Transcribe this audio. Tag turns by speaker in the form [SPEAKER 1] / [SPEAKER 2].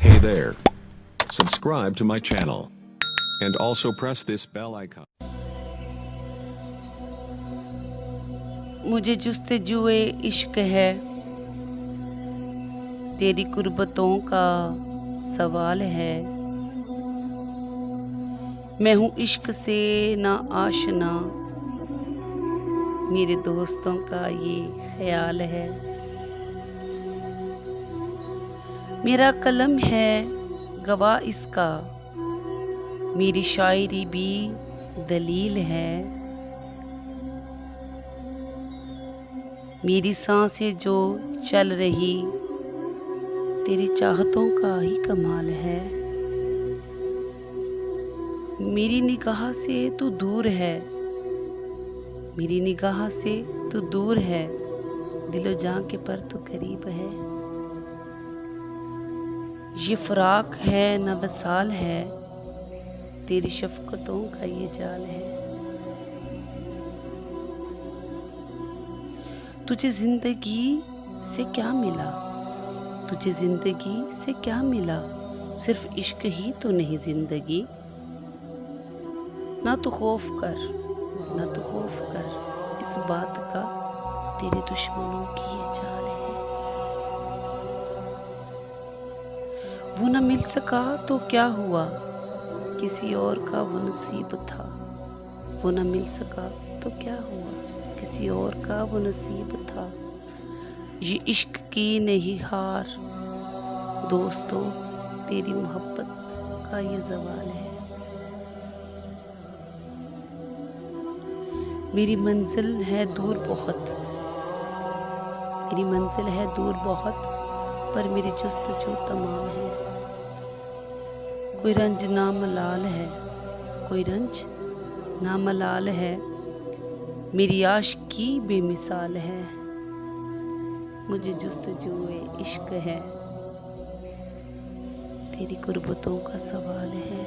[SPEAKER 1] Hey there. Subscribe to my channel. And also press this bell icon.
[SPEAKER 2] मुझे जुस्तजुए इश्क है, तेरी कुर्बतों का सवाल है। मैं हूँ इश्क से ना आशना, मेरे दोस्तों का ये ख्याल है। मेरा कलम है गवाह इसका, मेरी शायरी भी दलील है। मेरी सांसें जो चल रही, तेरी चाहतों का ही कमाल है। मेरी निगाह से तू दूर है, मेरी निगाह से तू दूर है, दिलो जां के पर तू करीब है। ये फराक है न वसाल है, तेरी शफ़क़तों का ये जाल है। तुझे जिंदगी से क्या मिला, तुझे जिंदगी से क्या मिला, सिर्फ इश्क ही तो नहीं जिंदगी। ना तो खौफ कर, ना तो खौफ कर, इस बात का तेरे दुश्मनों की ये चाल है। वो न मिल सका तो क्या हुआ, किसी और का वो नसीब था। वो न मिल सका तो क्या हुआ, किसी और का वो नसीब था। ये इश्क की नहीं हार, दोस्तों तेरी मोहब्बत का ये ज़वाल है। मेरी मंजिल है दूर बहुत, मेरी मंजिल है दूर बहुत, पर मेरी जुस्तजू तमाम है। कोई रंज ना मलाल है, कोई रंज ना मलाल है, मेरी आशिकी बेमिसाल है। मुझे जुस्तजुए इश्क है, तेरी कुर्बतों का सवाल है।